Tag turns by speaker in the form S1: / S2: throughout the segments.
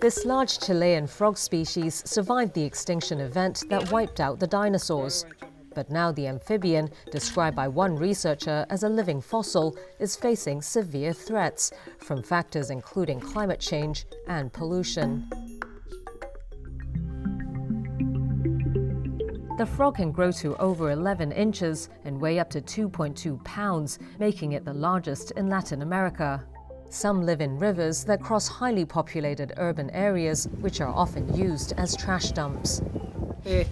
S1: This large Chilean frog species survived the extinction event that wiped out the dinosaurs. But now the amphibian, described by one researcher as a living fossil, is facing severe threats from factors including climate change and pollution. The frog can grow to over 11 inches and weigh up to 2.2 pounds, making it the largest in Latin America. Some live in rivers that cross highly populated urban areas, which are often used as trash dumps. A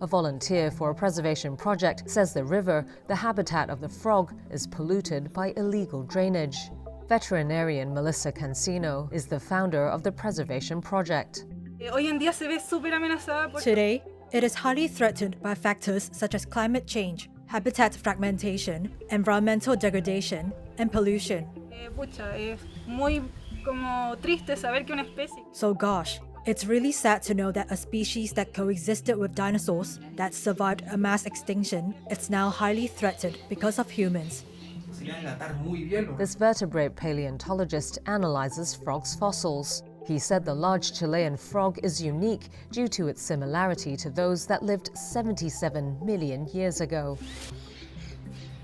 S1: volunteer for a preservation project says the river, the habitat of the frog, is polluted by illegal drainage. Veterinarian Melissa Cancino is the founder of the preservation project.
S2: Today, it is highly threatened by factors such as climate change, habitat fragmentation, environmental degradation, and pollution. So gosh, it's really sad to know that a species that coexisted with dinosaurs, that survived a mass extinction, is now highly threatened because of humans.
S1: This vertebrate paleontologist analyzes frogs' fossils. He said the large Chilean frog is unique due to its similarity to those that lived 77 million years ago.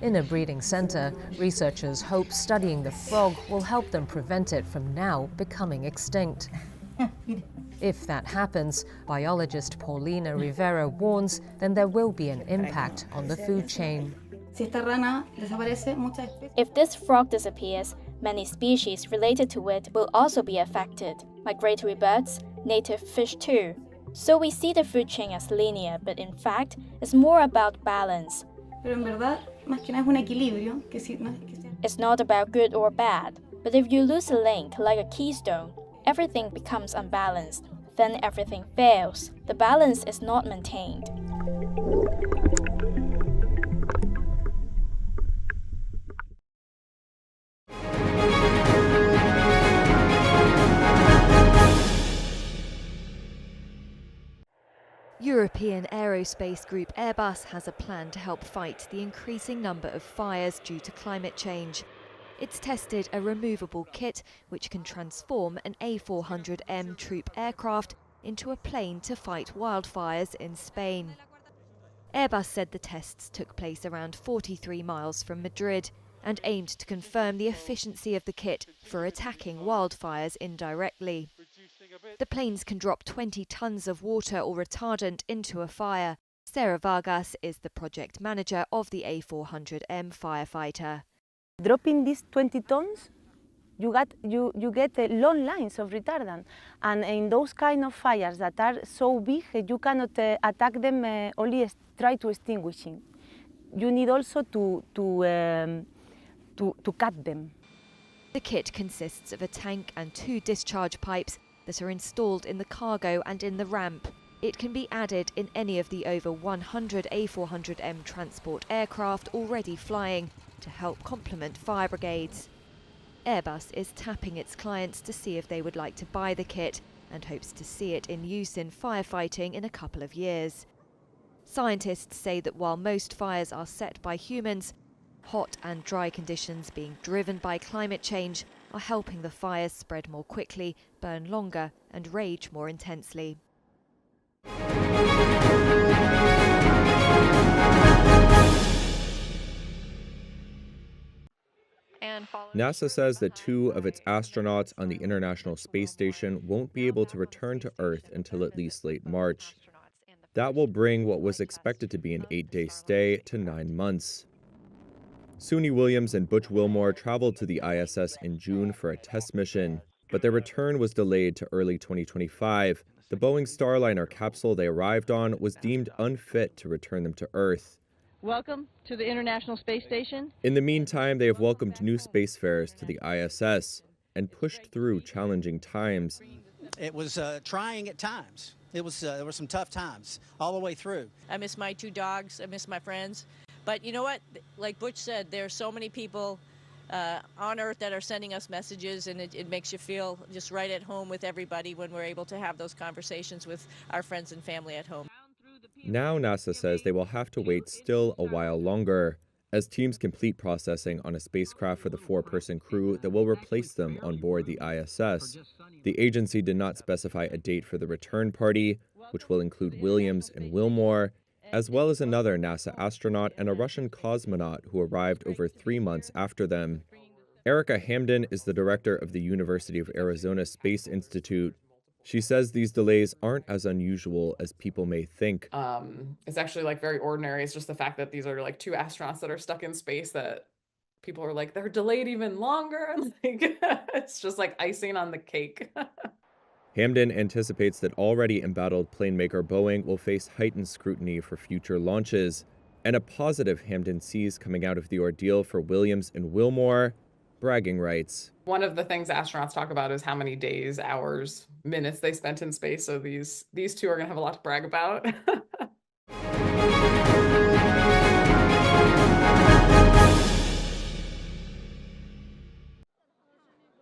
S1: In a breeding center, researchers hope studying the frog will help them prevent it from now becoming extinct. If that happens, biologist Paulina Rivera warns, then there will be an impact on the food chain.
S3: If this frog disappears, many species related to it will also be affected. Migratory birds, native fish too. So we see the food chain as linear, but in fact, it's more about balance. It's not about good or bad, but if you lose a link like a keystone, everything becomes unbalanced. Then everything fails. The balance is not maintained.
S4: European aerospace group Airbus has a plan to help fight the increasing number of fires due to climate change. It's tested a removable kit which can transform an A400M troop aircraft into a plane to fight wildfires in Spain. Airbus said the tests took place around 43 miles from Madrid and aimed to confirm the efficiency of the kit for attacking wildfires indirectly. The planes can drop 20 tons of water or retardant into a fire. Sarah Vargas is the project manager of the A400M firefighter.
S5: Dropping these 20 tons, you get long lines of retardant, and in those kind of fires that are so big, you cannot attack them, only try to extinguishing. You need also to cut them.
S4: The kit consists of a tank and 2 discharge pipes that are installed in the cargo and in the ramp. It can be added in any of the over 100 A400M transport aircraft already flying to help complement fire brigades. Airbus is tapping its clients to see if they would like to buy the kit and hopes to see it in use in firefighting in a couple of years. Scientists say that while most fires are set by humans, hot and dry conditions being driven by climate change are helping the fires spread more quickly, burn longer and rage more intensely.
S6: NASA says that 2 of its astronauts on the International Space Station won't be able to return to Earth until at least late March. That will bring what was expected to be an 8-day stay to 9 months. Suni Williams and Butch Wilmore traveled to the ISS in June for a test mission, but their return was delayed to early 2025. The Boeing Starliner capsule they arrived on was deemed unfit to return them to Earth.
S7: Welcome to the International Space Station.
S6: In the meantime, they have welcomed new spacefarers to the ISS and pushed through challenging times.
S8: It was trying at times. There were some tough times all the way through.
S7: I miss my 2 dogs. I miss my friends. But you know what? Like Butch said, there are so many people on Earth that are sending us messages, and it makes you feel just right at home with everybody when we're able to have those conversations with our friends and family at home.
S6: Now NASA says they will have to wait still a while longer, as teams complete processing on a spacecraft for the 4-person crew that will replace them on board the ISS. The agency did not specify a date for the return party, which will include Williams and Wilmore, as well as another NASA astronaut and a Russian cosmonaut who arrived over 3 months after them. Erica Hamden is the director of the University of Arizona Space Institute. She says these delays aren't as unusual as people may think.
S9: It's actually like very ordinary. It's just the fact that these are like 2 astronauts that are stuck in space that people are like, they're delayed even longer. And like, it's just like icing on the cake.
S6: Hamden anticipates that already embattled plane maker Boeing will face heightened scrutiny for future launches. And a positive Hamden sees coming out of the ordeal for Williams and Wilmore: bragging rights.
S9: One of the things astronauts talk about is how many days, hours, minutes they spent in space. So these 2 are going to have a lot to brag about.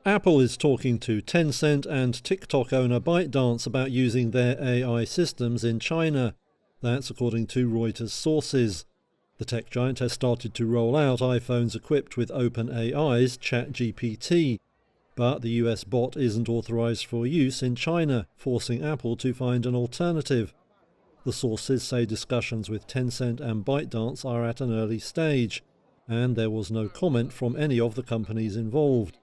S10: Apple is talking to Tencent and TikTok owner ByteDance about using their AI systems in China. That's according to Reuters sources. The tech giant has started to roll out iPhones equipped with OpenAI's ChatGPT, but the US bot isn't authorized for use in China, forcing Apple to find an alternative. The sources say discussions with Tencent and ByteDance are at an early stage, and there was no comment from any of the companies involved.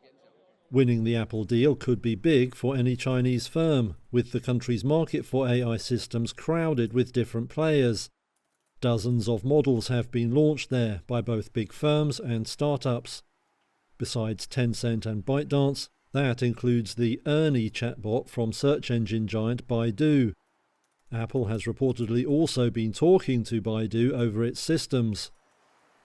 S10: Winning the Apple deal could be big for any Chinese firm, with the country's market for AI systems crowded with different players. Dozens of models have been launched there by both big firms and startups. Besides Tencent and ByteDance, that includes the Ernie chatbot from search engine giant Baidu. Apple has reportedly also been talking to Baidu over its systems.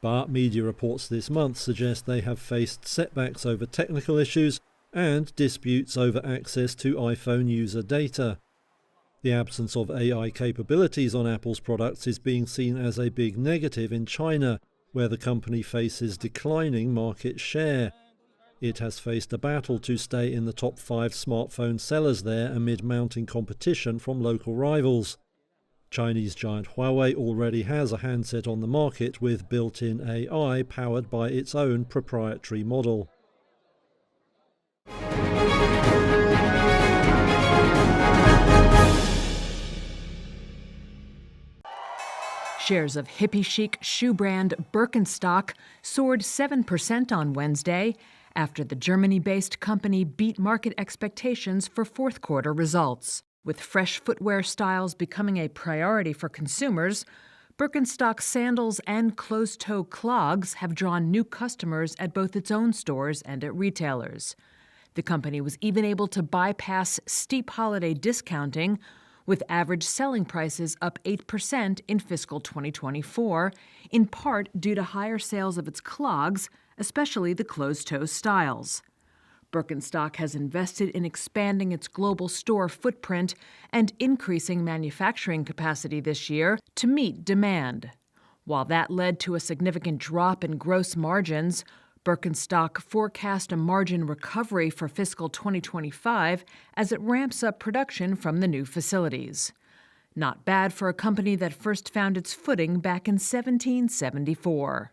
S10: But media reports this month suggest they have faced setbacks over technical issues and disputes over access to iPhone user data. The absence of AI capabilities on Apple's products is being seen as a big negative in China, where the company faces declining market share. It has faced a battle to stay in the top 5 smartphone sellers there amid mounting competition from local rivals. Chinese giant Huawei already has a handset on the market with built-in AI powered by its own proprietary model.
S11: Shares of hippie chic shoe brand Birkenstock soared 7% on Wednesday after the Germany-based company beat market expectations for fourth quarter results. With fresh footwear styles becoming a priority for consumers, Birkenstock sandals and closed-toe clogs have drawn new customers at both its own stores and at retailers. The company was even able to bypass steep holiday discounting, with average selling prices up 8% in fiscal 2024, in part due to higher sales of its clogs, especially the closed-toe styles. Birkenstock has invested in expanding its global store footprint and increasing manufacturing capacity this year to meet demand. While that led to a significant drop in gross margins, Birkenstock forecast a margin recovery for fiscal 2025 as it ramps up production from the new facilities. Not bad for a company that first found its footing back in 1774.